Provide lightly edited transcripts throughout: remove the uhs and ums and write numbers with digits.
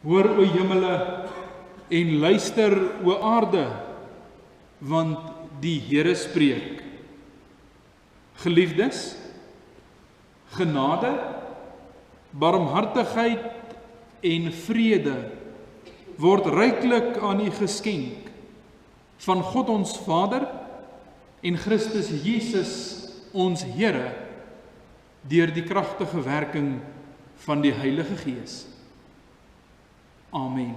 Hoor o hemele en luister o aarde, want die Here spreek. Geliefdes, genade, barmhartigheid en vrede word ryklik aan u geskenk van God ons Vader en Christus Jesus ons Here deur die kragtige werking van die Heilige Gees. Amen.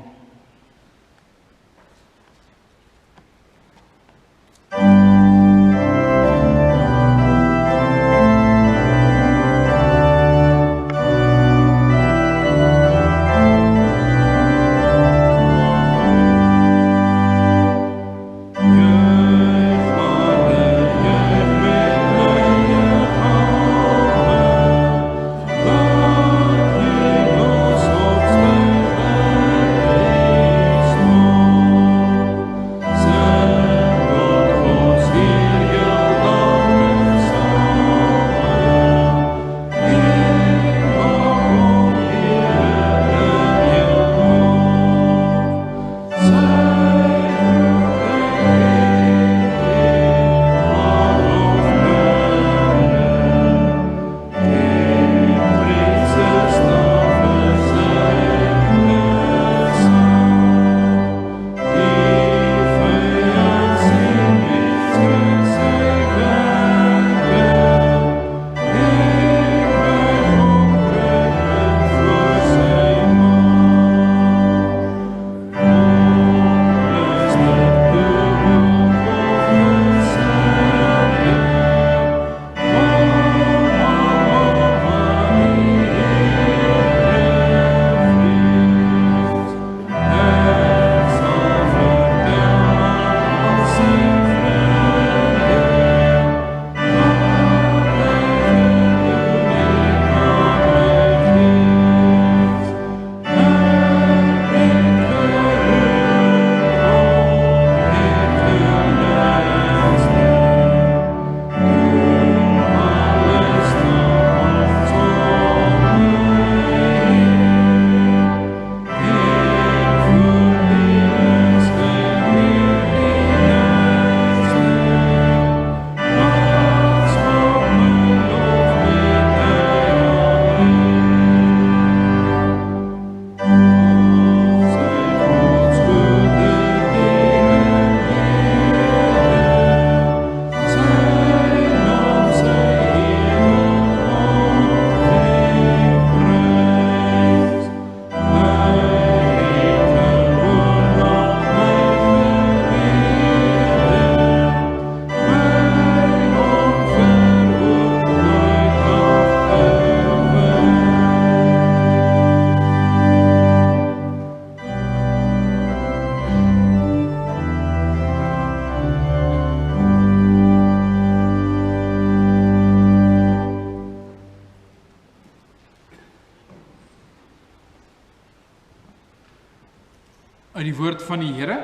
Uit die woord van die Here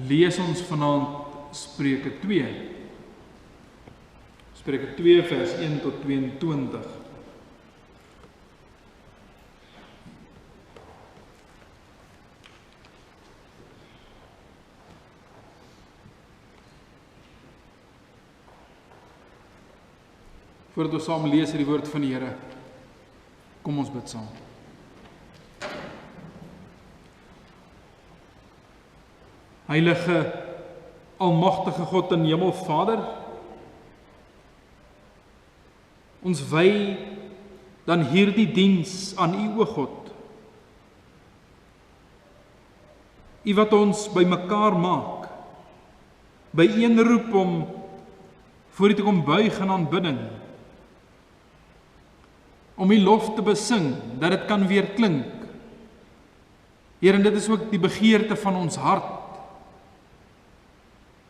lees ons vanaand Spreuke 2. Spreuke 2 vers 1 tot 22. Voordat ons saam lees uit die woord van die Here, kom ons bid saam. Heilige, almagtige God en Hemelvader, ons wy dan hierdie diens aan U, o God. U wat ons bymekaar maak, byeenroep om voor U te kom buig in aanbidding, om U lof te besing, dat dit kan weer klink. Here, en dit is ook die begeerte van ons hart,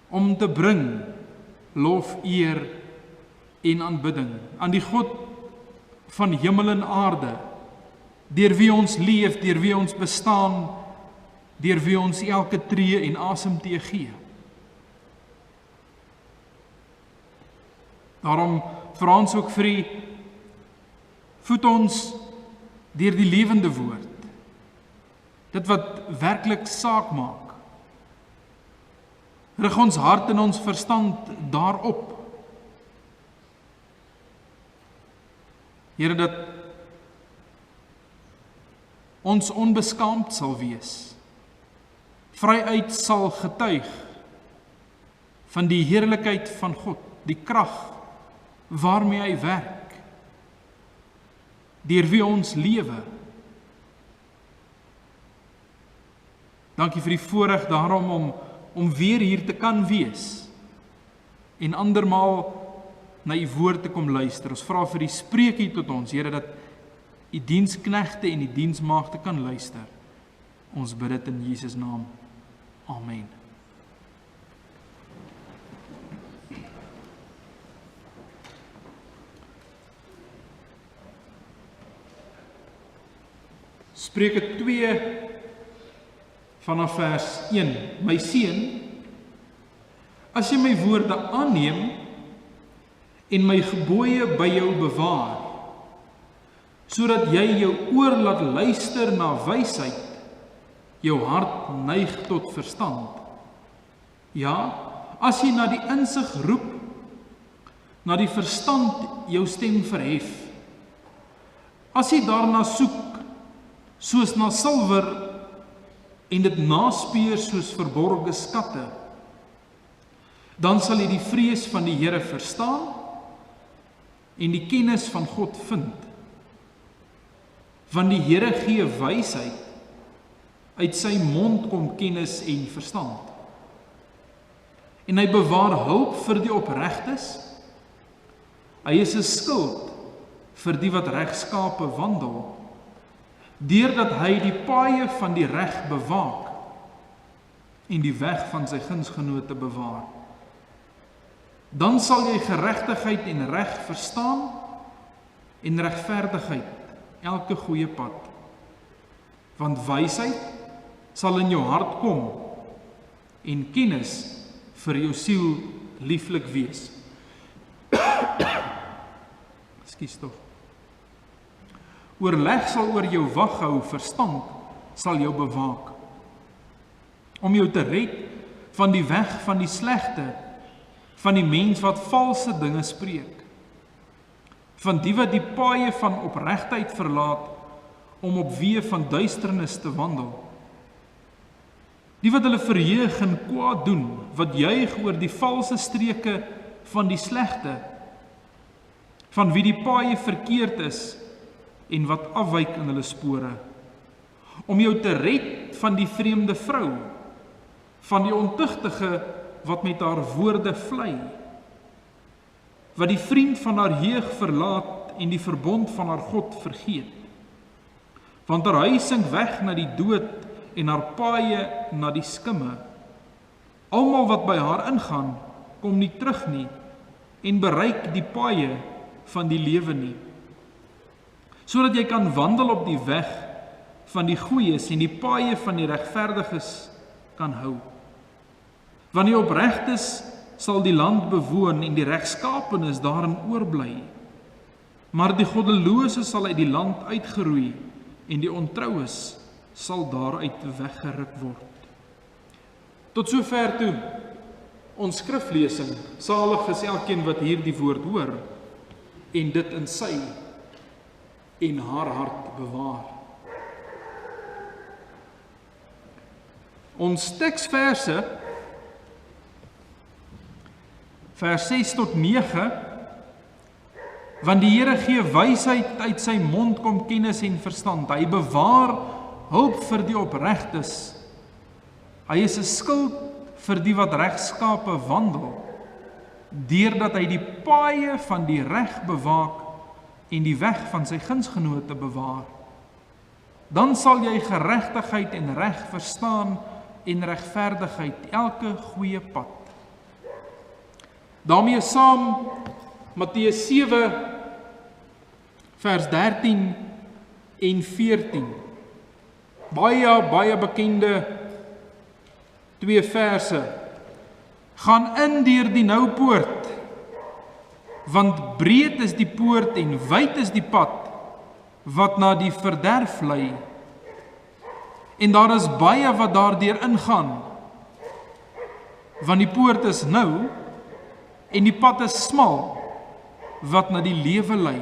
om te bring lof, eer en aanbidding aan die God van hemel en aarde, deur wie ons leef, deur wie ons bestaan, deur wie ons elke tree en asemteug gee. Daarom vra ons ook vir U, voed ons deur die lewende woord, dit wat werklik saak maak. Rig ons hart en ons verstand daarop. Here, dat ons onbeskaamd sal wees, vryuit sal getuig van die heerlikheid van God, die krag waarmee hy werk, deur wie ons lewe. Dankie vir die voorreg daarom om weer hier te kan wees en andermaal na u woord te kom luister. Ons vra vir die spreekie tot ons, Here, dat u diensknegte en die diensmaagde kan luister. Ons bid dit in Jesus naam. Amen. Spreuke 2 vanaf vers 1. My seun, as jy my woorde aanneem en my gebooie by jou bewaar, sodat jy jou oor laat luister na wysheid, jou hart neig tot verstand. Ja, as jy na die insig roep, na die verstand jou stem verhef, as jy daarna soek, soos na silwer, en dit naspeur soos verborgde skatte, dan sal jy die vrees van die Here verstaan, en die kennis van God vind. Want die Here gee wysheid, uit sy mond kom kennis en verstand. En hy bewaar hulp vir die opregtes, hy is 'n skild vir die wat regskape wandel, deurdat hy die paaie van die reg bewaak, en die weg van sy gunsgenote bewaar. Dan sal jy geregtigheid en reg verstaan, en regverdigheid, elke goeie pad. Want wysheid sal in jou hart kom, en kennis vir jou siel lieflik wees. Ekskuus tog. Oorleg sal oor jou wag hou, verstand sal jou bewaak, om jou te red van die weg van die slegte, van die mens wat valse dinge spreek, van die wat die paaie van opregtheid verlaat, om op weë van duisternis te wandel. Die wat hulle verheug en kwaad doen, wat juig oor die valse streke van die slegte, van wie die paaie verkeerd is, en wat afwyk in hulle spore, om jou te red van die vreemde vrou, van die ontuchtige wat met haar woorde vlei, wat die vriend van haar jeug verlaat en die verbond van haar God vergeet. Want haar huis sink weg na die dood en haar paaie na die skimme. Almal wat by haar ingaan, kom nie terug nie en bereik die paaie van die lewe nie. Sodat jy kan wandel op die weg van die goeies en die paaie van die regverdiges kan hou. Want die opregtes sal die land bewoon en die regskaapenes daarin oorbly. Maar die goddelose sal uit die land uitgeroei en die ontroues sal daaruit weggeruk word. Tot sover toe ons skriflesing. Salig is elkeen wat hierdie woord hoor en dit in sy en haar hart bewaar. Ons teksverse vers 6 tot 9, want die Here gee wysheid, uit sy mond kom kennis en verstand. Hy bewaar hulp vir die opregtes. Hy is 'n skild vir die wat regskape wandel, deurdat hy die paaie van die reg bewaak en die weg van sy gunsgenote bewaar. Dan sal jy geregtigheid en reg verstaan en regverdigheid, elke goeie pad. Daarmee saam Matteus 7 vers 13 en 14. Baie bekende twee verse. Gaan in deur die nou poort, want breed is die poort en wyd is die pad wat na die verderf lei, En daar is baie wat daardeur ingaan, want die poort is nou, en die pad is smal, wat na die lewe lei,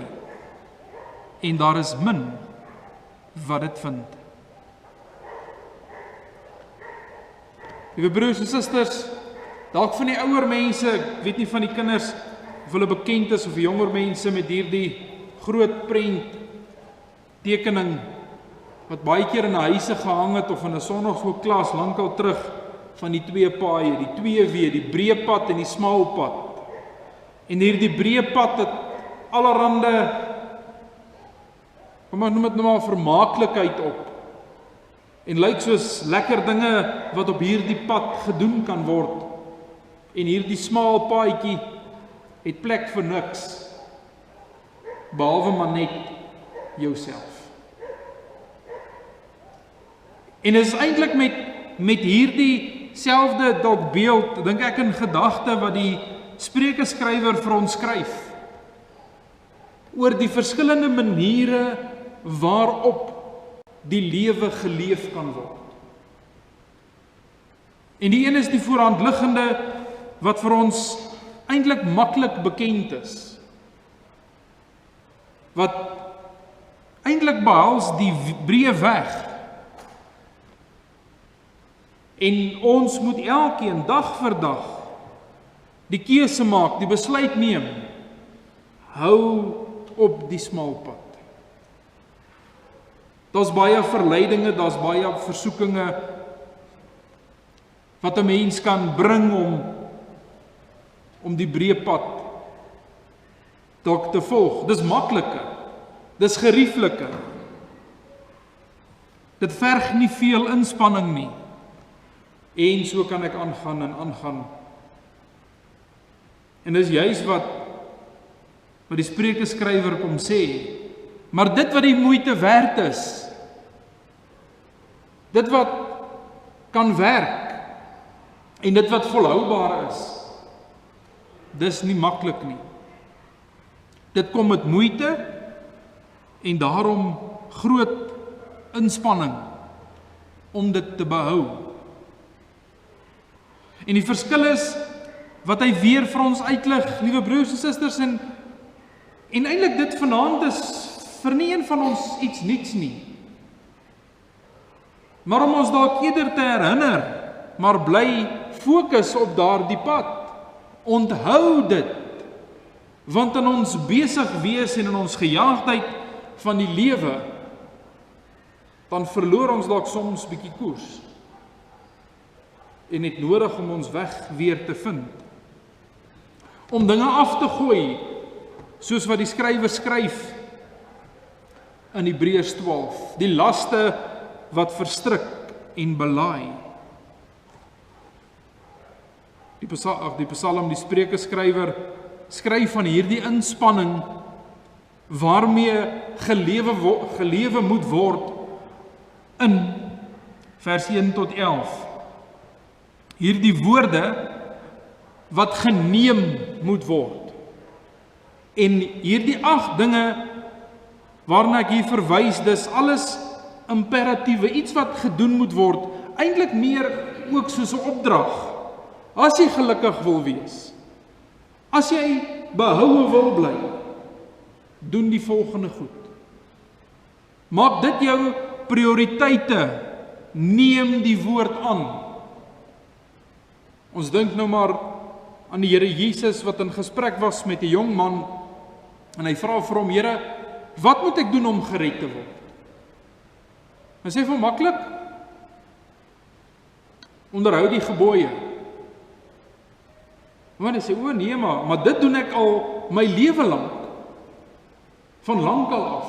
en daar is min wat dit vind. Liewe broers en susters, dalk van die ouer mense, ek weet nie van die kinders, of hulle bekend is, of die jonger mense met hierdie groot prent, tekening, wat baie keer in 'n huise gehang het, of in 'n sonnaarskoolklas lankal terug, van die twee paaie, die twee weë, die breë pad en die smal pad. En hierdie breë pad het allerhande, kom maar noem dit nou maar vermaaklikheid op, en lyk soos lekker dinge wat op hierdie pad gedoen kan word, en hierdie smal paadjie het plek vir niks, behalwe maar net jouself. En is eintlik met hierdie selfde dalk beeld, dink ek in gedagte wat die Spreukeskrywer vir ons skryf, oor die verskillende maniere waarop die lewe geleef kan word. En die een is die voorhandliggende wat vir ons eintlik maklik bekend is, wat eintlik behels die breë weg. En ons moet elkeen dag vir dag die keuse maak, die besluit neem, hou op die smal pad. Daar's baie verleidinge, daar's baie versoekinge wat 'n mens kan bring om die breë pad dalk te volg. Dis maklike, dis gerieflike. Dit verg nie veel inspanning nie. En so kan ek aangaan en aangaan. En dis juis wat die Spreukeskrywer kom sê, maar dit wat die moeite werd is, dit wat kan werk, en dit wat volhoubaar is, dis nie maklik nie. Dit kom met moeite, en daarom groot inspanning om dit te behou. En die verskil is, wat hy weer vir ons uitlig, liewe broers en susters, en eintlik dit vanaand is vir nie een van ons iets niets nie. Maar om ons dalk eerder te herinner, maar bly fokus op daardie pad. Onthou dit, want in ons besig wees en in ons gejaagdheid van die lewe, dan verloor ons dalk soms bietjie koers. En het nodig om ons weg weer te vind. Om dinge af te gooi, soos wat die skrywer skryf in Hebreërs 12, die laste wat verstrik en belaai. Die Psalm, die Spreukeskrywer, skryf van hierdie inspanning waarmee gelewe moet word in vers 1 tot 11. Hierdie woorde wat geneem moet word. En hierdie 8 dinge waarna ek hier verwys, dis alles imperatiewe, iets wat gedoen moet word, eintlik meer ook soos 'n opdrag. As jy gelukkig wil wees, as jy behoue wil bly, doen die volgende goed. Maak dit jou prioriteite, neem die woord aan. Ons dink nou maar aan die Here Jesus wat in gesprek was met 'n jong man, en hy vra vir hom, Here, wat moet ek doen om gered te word? Hy sê vir hom, maklik, onderhou die gebooie. Maar hy sê, o nee, maar dit doen ek al my lewe lank. Van lankal af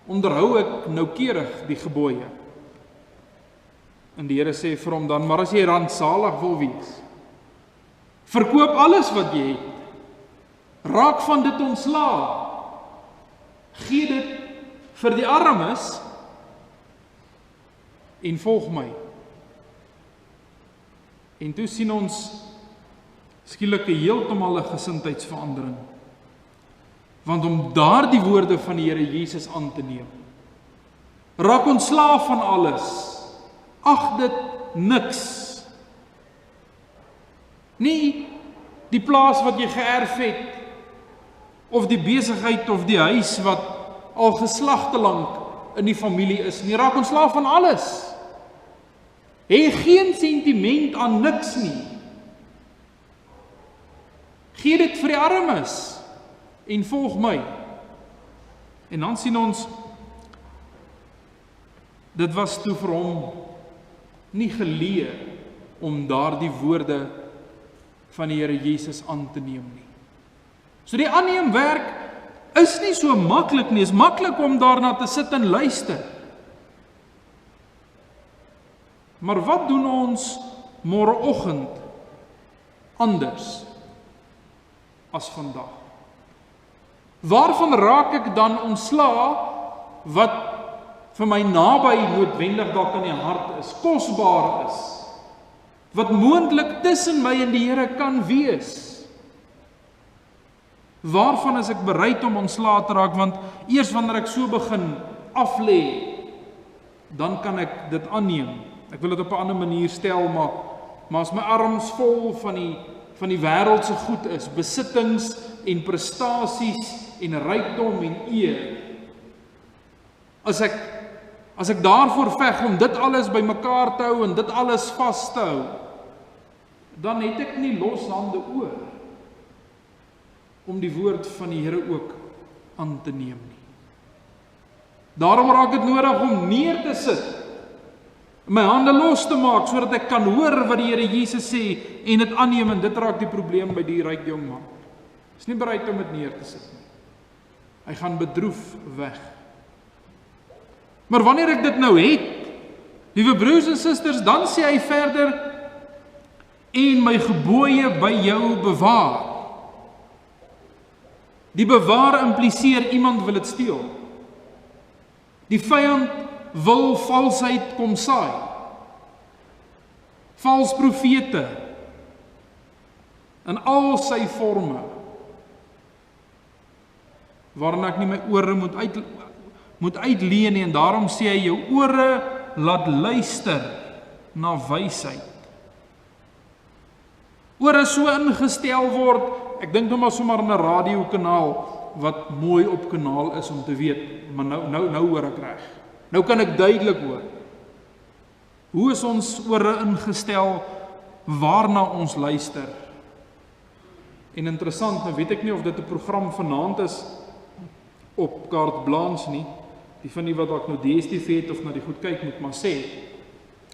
onderhou ek noukeurig die gebooie. En die Here sê vir hom dan, maar as jy rampsalig wil wees, verkoop alles wat jy het, raak van dit ontslae, gee dit vir die armes en volg my. En toe sien ons skielik heeltemal 'n gesindheidsverandering. Want om daardie woorde van die Here Jesus aan te neem, raak ontslaaf van alles ag dit niks. Nie die plaas wat jy geërf het, of die besigheid of die huis wat al geslagte lank in die familie is nie. Raak ontslaaf van alles. Hê geen sentiment aan niks nie. Gee dit vir die armes en volg my. En dan sien ons, dit was toe vir hom nie geleë om daardie woorde van die Here Jesus aan te neem nie. So die aanneemwerk is nie so maklik nie, is maklik om daarna te sit en luister. Maar wat doen ons môreoggend anders as vandag? Waarvan raak ek dan ontslae wat vir my naby noodwendig dalk in die hart is, kosbaar is, wat moontlik tussen my en die Here kan wees? Waarvan is ek bereid om ontslae te raak? Want eers wanneer ek so begin aflê, dan kan ek dit aanneem. Ek wil dit op 'n ander manier stel, maar as my arms vol van die wêreldse goed is, besittings en prestasies en rykdom en eer, as ek daarvoor veg om dit alles bymekaar te hou en dit alles vas te hou, dan het ek nie los hande oor om die woord van die Here ook aan te neem nie. Daarom raak dit nodig om neer te sit, my hande los te maak, sodat ek kan hoor wat die Here Jesus sê en dit aanneem, en dit raak die probleem by die ryk jong man. Is nie bereid om dit neer te sit nie. Hy gaan bedroef weg. Maar wanneer ek dit nou het, liewe broers en susters, dan sê hy verder, en my gebooie by jou bewaar. Die bewaar impliseer iemand wil dit steel. Die vyand wil valsheid kom saai. Vals profete in al sy forme, waarin ek nie my ore moet uitleen nie, en daarom sê hy, jou ore laat luister na wysheid. Ore so ingestel word, ek dink nou maar sommer in 'n radiokanaal wat mooi op kanaal is om te weet, maar nou hoor ek reg. Nou kan ek duidelik hoor. Hoe is ons ore ingestel, waarna ons luister? En interessant, nou weet ek nie of dit 'n program vanaand is op Carte Blanche nie. Die van die wat dalk nou DStv het of na die goed kyk, moet maar sê.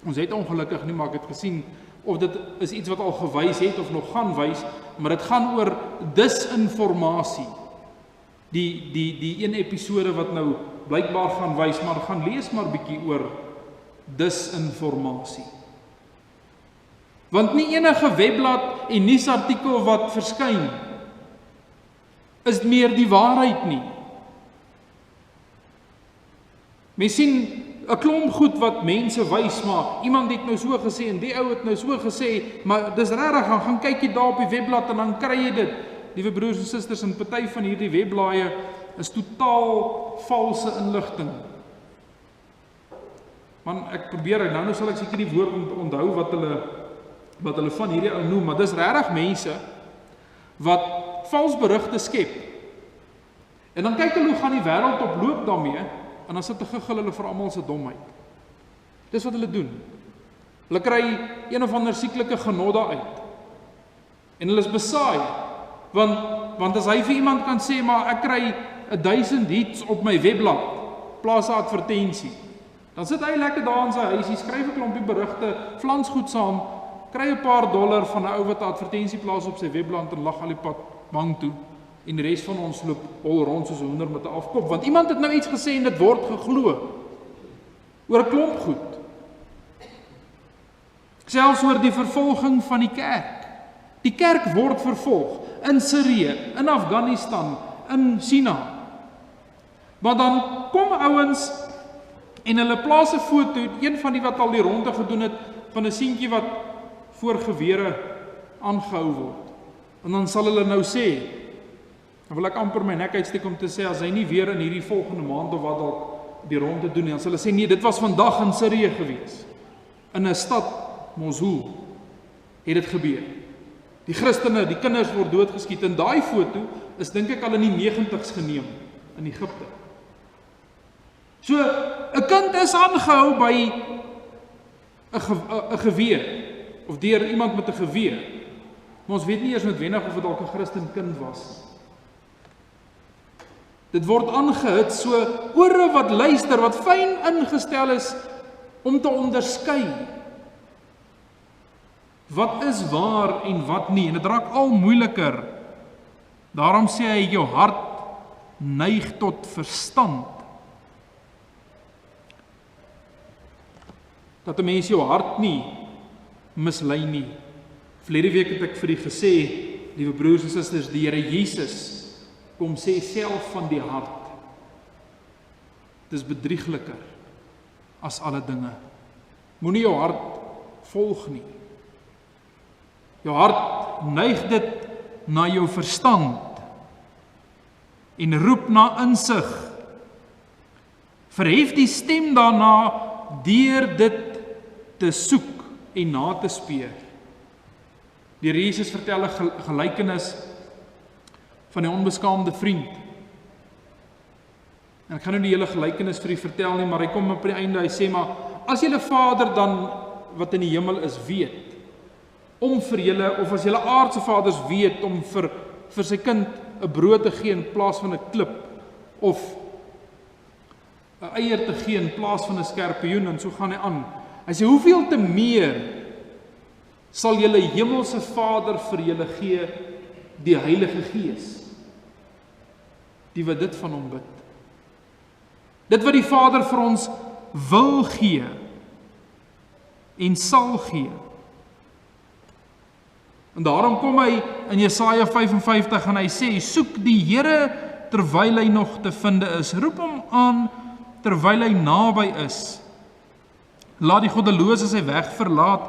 Ons het ongelukkig nie, maar ek het gesien of dit is iets wat al gewys het of nog gaan wys, maar dit gaan oor disinformasie. Die een episode wat nou blykbaar gaan wys, maar gaan lees maar bietjie oor disinformasie. Want nie enige webblad en nuusartikel wat verskyn is meer die waarheid nie. Mens sien 'n klomp goed wat mense wys, maar iemand het nou so gesê en die ou het nou so gesê, maar dis regtig, gaan kyk jy daar op die webblad en dan kry jy dit. Liewe broers en susters, en party van hierdie webblaaie is totaal valse inligting. Man, ek probeer, nou sal ek seker die woord onthou wat hulle van hierdie ou noem, maar dis regtig mense wat vals berigte skep. En dan kyk hulle hoe gaan die wêreld oploop daarmee, en dan sit 'n giggel hulle vir almal se domheid. Dis wat hulle doen. Hulle kry een of ander sieklike genot uit. En hulle is besaai, want as hy vir iemand kan sê, maar ek kry 1000 hits op my webblad, plaas 'n advertensie, dan sit hy lekker daar in sy huisie, skryf 'n klompie berigte, flans goed saam, kry 'n paar dollar van 'n ou wat 'n advertensie plaas op sy webblad en lag al die pad bank toe. En die res van ons loop hol rond soos 'n hoender met 'n afkop, want iemand het nou iets gesê en dit word geglo oor 'n klomp goed. Selfs oor die vervolging van die kerk. Die kerk word vervolg in Sirië, in Afghanistan, in China. Maar dan kom ouens en hulle plaas 'n foto, een van die wat al die ronde gedoen het, van 'n seentjie wat voor gewere aangehou word. En dan sal hulle nou sê, dan wil ek amper my nek uitsteek om te sê, as hy nie weer in hierdie volgende maand of wat dalk die ronde doen nie, dan sal hulle sê, nee, dit was vandag in Sirië gewees. in 'n stad, Mosul, het dit gebeur. Die Christene, die kinders word doodgeskiet, en daai foto is dink ek al in die 90's geneem in Egipte. So, 'n kind is aangehou by 'n geweer, of deur iemand met 'n geweer. Maar ons weet nie eers noodwendig of dit dalk 'n Christen kind was. Dit word aangehit, so ore wat luister, wat fyn ingestel is om te onderskei wat is waar en wat nie, en dit raak al moeiliker. Daarom sê hy, jou hart neig tot verstand. Dat 'n mens jou hart nie mislei nie. Verlede week het ek vir u gesê, liewe broers en susters, die Here Jesus kom sê self van die hart. Dit is bedriegliker as alle dinge. Moenie jou hart volg nie. Jou hart neig dit na jou verstand en roep na insig. Verhef die stem daarna deur dit te soek en na te speur. Die Here Jesus vertel 'n gelykenis van die onbeskaamde vriend. En ek gaan nou die hele gelykenis vir u vertel nie, maar hy kom op die einde, hy sê maar, as julle Vader dan, wat in die hemel is, weet, om vir julle, of as julle aardse vaders weet, om vir sy kind 'n brood te gee in plaas van 'n klip, of 'n eier te gee in plaas van 'n skorpioen, en so gaan hy aan. Hy sê, hoeveel te meer sal julle hemelse Vader vir julle gee, die Heilige Gees, die wat dit van hom bid. Dit wat die Vader vir ons wil gee, en sal gee. En daarom kom hy in Jesaja 55 en hy sê, soek die Here terwyl hy nog te vind is, roep hom aan terwyl hy naby is. Laat die goddelose sy weg verlaat,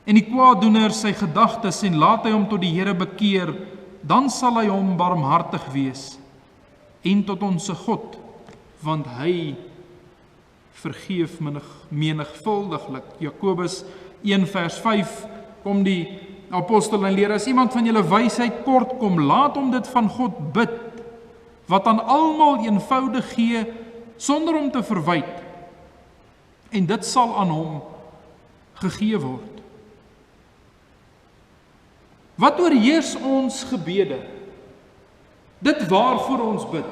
en die kwaaddoener sy gedagtes, en laat hy hom tot die Here bekeer, dan sal hy hom barmhartig wees, en tot ons God, want hy vergeef menigvuldiglik. Jakobus 1 vers 5 kom die apostel en leer, as iemand van julle wysheid kort kom, laat hom dit van God bid, wat aan almal eenvoudig gee, sonder om te verwyd, en dit sal aan hom gegee word. Wat oorheers ons gebede? Dit waarvoor ons bid.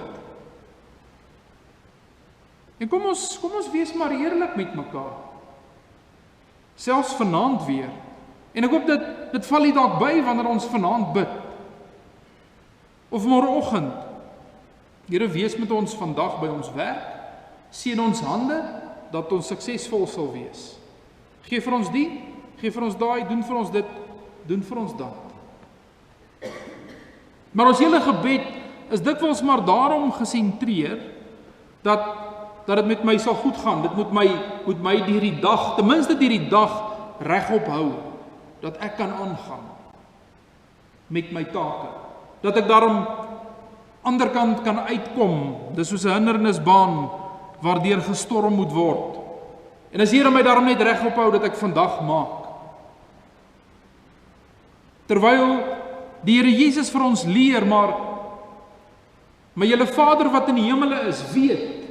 En kom ons wees maar eerlik met mekaar. Selfs vanaand weer. En ek hoop dit val nie dalk by wanneer ons vanaand bid. Of môreoggend. Here, wees met ons vandag by ons werk. Seën ons hande dat ons suksesvol sal wees. Gee vir ons die, gee vir ons daai, doen vir ons dit, doen vir ons dat. Maar ons hele gebed is dikwels maar daarom gesentreer dat dit met my sal goed gaan. Dit moet my deur die dag, ten minste deur die dag regop hou, dat ek kan aangaan met my take. Dat ek daarom anderkant kan uitkom. Dis soos 'n hindernisbaan waardeur gestorm moet word. En as Here my daarom net regop hou dat ek vandag maak. Terwyl die Here Jesus vir ons leer, maar julle Vader wat in die hemele is, weet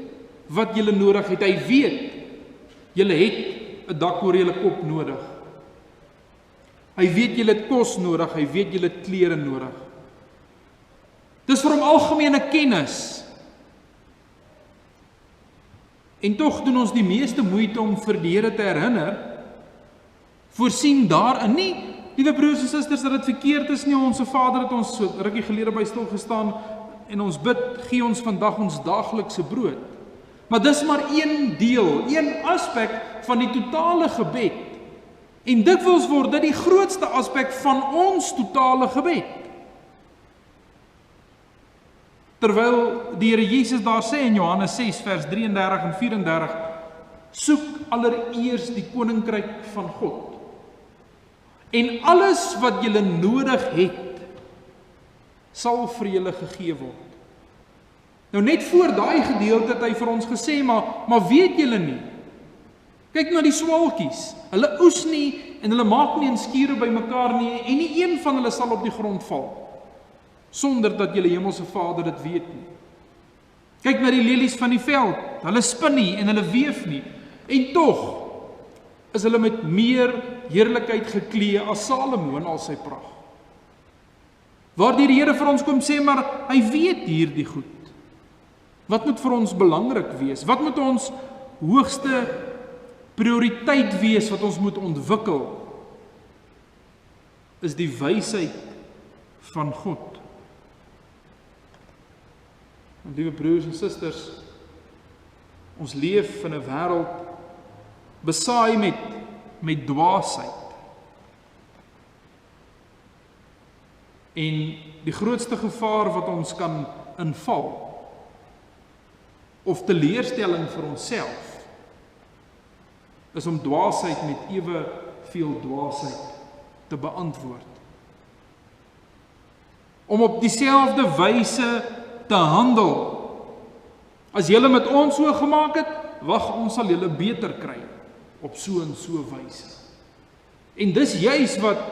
wat julle nodig het. Hy weet, julle het 'n dak oor julle kop nodig. Hy weet julle het kos nodig, hy weet julle het klere nodig. Dis vir hom algemene kennis. En tog doen ons die meeste moeite om vir die Here te herinner, voorsien daarin nie, liewe broers en susters, dat dit verkeerd is nie. Onse Vader het ons so rukkie gelede by stil gestaan en ons bid, gee ons vandag ons daaglikse brood. Maar dis maar een deel, een aspek van die totale gebed. En dikwels word dit die grootste aspek van ons totale gebed. Terwyl die Here Jesus daar sê in Johannes 6 vers 33 en 34, soek allereers die koninkryk van God. En alles wat julle nodig het, sal vir julle gegee word. Nou net voor daai gedeelte het hy vir ons gesê, maar weet julle nie, Kyk na die swaalkies. Hulle oes nie en hulle maak nie 'n skure by mekaar nie en nie een van hulle sal op die grond val sonder dat julle hemelse Vader dit weet nie. Kyk na die lelies van die veld. Hulle spin nie en hulle weef nie. En tog is hulle met meer heerlikheid geklee as Salomo in al sy pragt. Waardeur die Here vir ons kom sê, maar hy weet hierdie goed. Wat moet vir ons belangrik wees? Wat moet ons hoogste prioriteit wees wat ons moet ontwikkel? Is die wysheid van God. En liewe broers en susters, ons leef in 'n wêreld besaai met dwaasheid. En die grootste gevaar wat ons kan inval, of teleurstelling vir onsself, is om dwaasheid met ewe veel dwaasheid te beantwoord. Om op dieselfde wyse te handel. As julle met ons so gemaak het, wag, ons sal julle beter kry op so en so wyse. En dis juis wat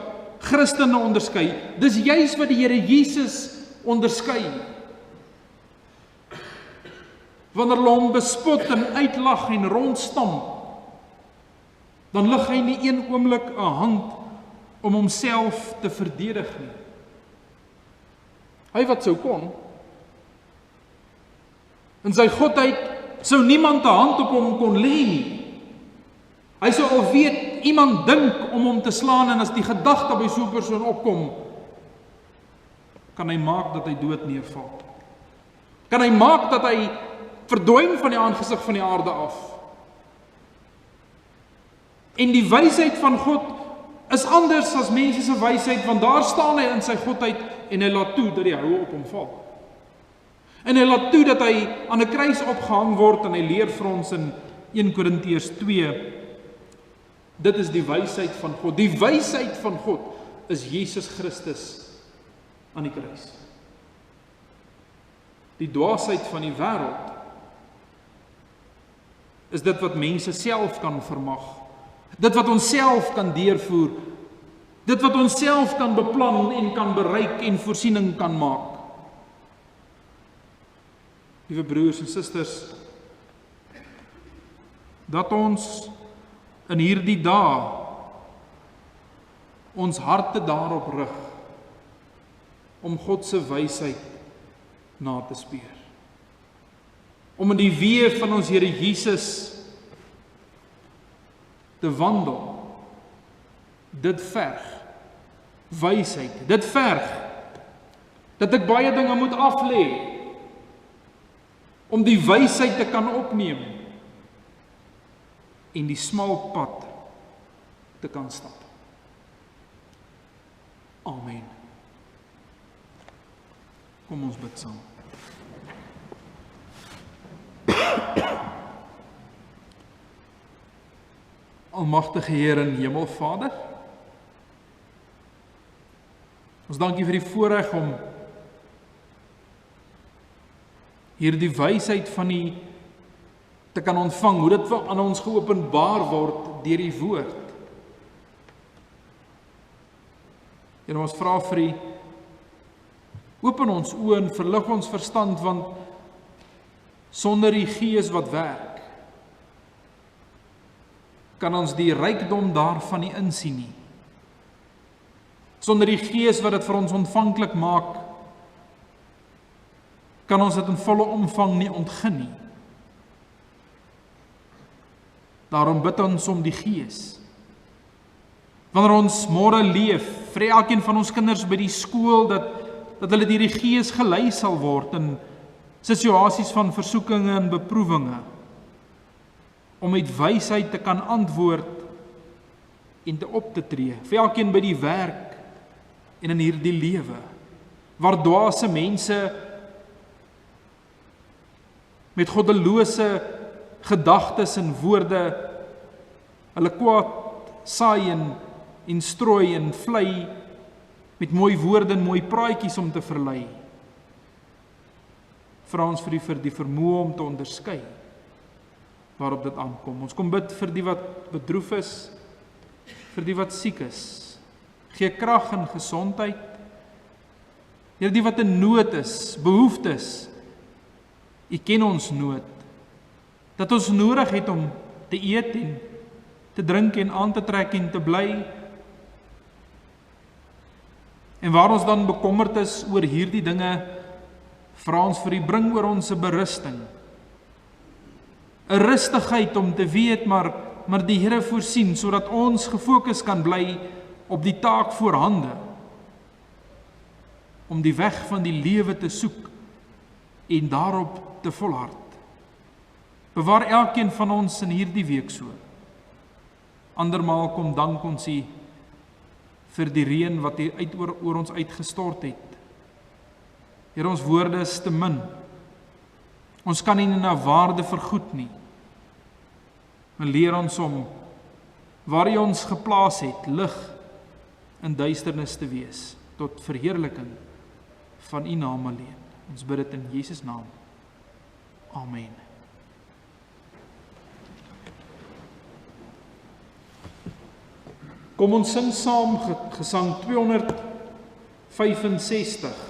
Christene onderskei. Dis juis wat die Here Jesus onderskei. Wanneer hulle hom bespot en uitlag en rondstamp, dan lig hy nie een oomblik 'n hand om homself te verdedig nie. Hy wat sou kon, in sy godheid sou niemand 'n hand op hom kon lê nie. Hy sou al weet iemand dink om hom te slaan en as die gedagte by so 'n persoon opkom, kan hy maak dat hy dood neerval. Kan hy maak dat hy verdwyn van die aangesig van die aarde af. En die wysheid van God is anders as mense se wysheid, want daar staan hy in sy godheid en hy laat toe dat die houe op hom val. En hy laat toe dat hy aan 'n kruis opgehang word en hy leer vir ons in 1 Korintiërs 2, dit is die wysheid van God. Die wysheid van God is Jesus Christus aan die kruis. Die dwaasheid van die wêreld is dit wat mense self kan vermag. Dit wat ons self kan deurvoer. Dit wat ons self kan beplan en kan bereik en voorsiening kan maak. Liewe broers en susters, dat ons in hierdie dae ons harte daarop rig om God se wysheid na te speur. Om in die weë van ons Here Jesus te wandel. Dit verg wysheid. Dit verg dat ek baie dinge moet aflê om die wysheid te kan opneem en die smal pad te kan stap. Amen. Kom ons bid saam. Almagtige Heer en Hemelvader, ons dankie vir die voorreg om hierdie wysheid van die te kan ontvang, hoe dit aan ons geopenbaar word deur die woord. En ons vra vir U, open ons oë en verlig ons verstand, want sonder die Gees wat werk, kan ons die rykdom daarvan nie insien nie. Sonder die Gees wat dit vir ons ontvanklik maak, kan ons dit in volle omvang nie ontgin nie. Daarom bid ons om die Gees. Wanneer ons môre leef, vir elkeen van ons kinders by die skool, dat hulle deur die Gees gelei sal word in situasies van versoekinge en beproewinge, om met wysheid te kan antwoord en te op te tree, vir elkeen by die werk en in hierdie lewe, waar dwaase mense met goddelose gedagtes en woorde hulle kwaad saai en strooi en vlei met mooi woorde en mooi praatjies om te verlei. Vra ons vir die vermoë om te onderskei. waarop dit aankom. Ons kom bid vir die wat bedroef is, vir die wat siek is. Gee krag en gesondheid. Here, die wat in nood is, behoeftes. U ken ons nood. Dat ons nodig het om te eet en te drink en aan te trek en te bly. En waar ons dan bekommerd is oor hierdie dinge, vra ons vir U, bring oor ons 'n berusting. 'n Rustigheid om te weet, maar die Here voorsien, sodat ons gefokus kan bly op die taak voorhande, om die weg van die lewe te soek en daarop te volhard. Bewaar elkeen van ons in hierdie week so. Andermaal kom dank ons U vir die reën wat U oor ons uitgestort het. Here, ons woorde is te min. Ons kan nie na waarde vergoed nie. Maar leer ons om, waar U ons geplaas het, lig in duisternis te wees, tot verheerliking van U naam alleen. Ons bid dit in Jesus naam. Amen. Kom ons sing saam gesang 265.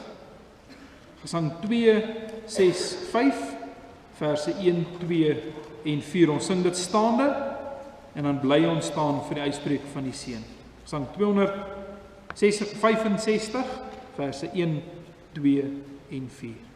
Gesang 265, verse 1, 2 en 4. Ons sing dit staande en dan bly ons staan vir die uitspreek van die seën. Gesang 265, verse 1, 2 en 4.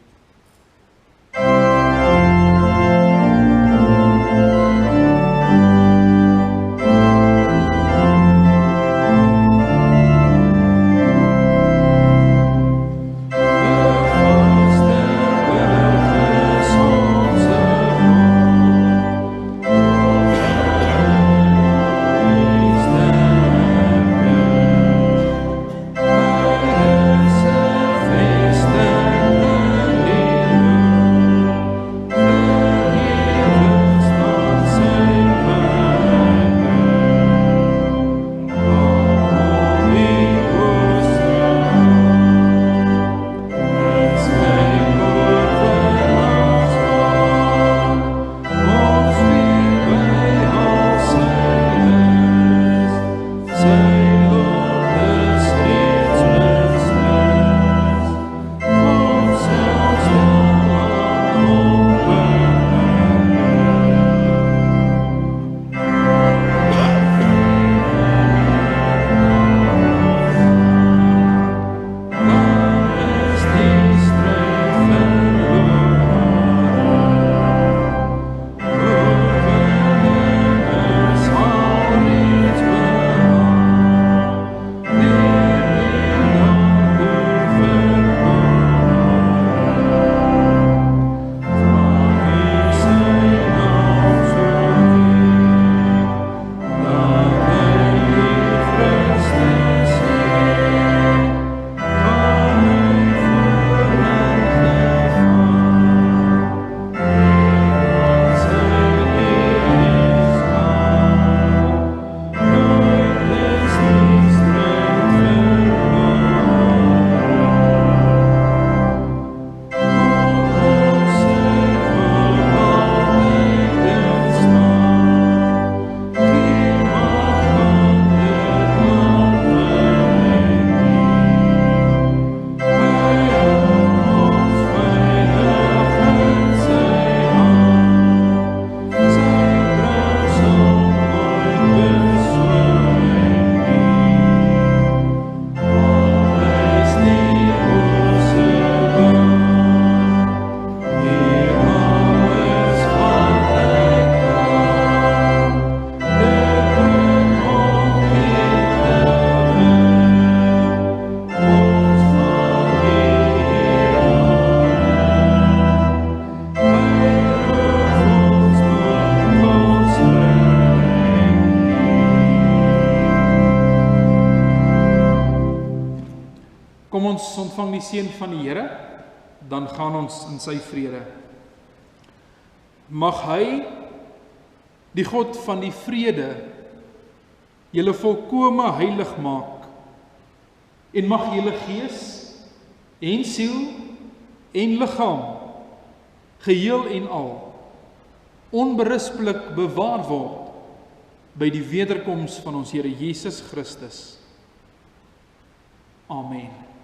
Kom ons ontvang die seën van die Here, dan gaan ons in sy vrede. Mag hy, die God van die vrede, julle volkome heilig maak, en mag julle gees en siel en liggaam, geheel en al, onberispelik bewaar word by die wederkoms van ons Here Jesus Christus. Amen.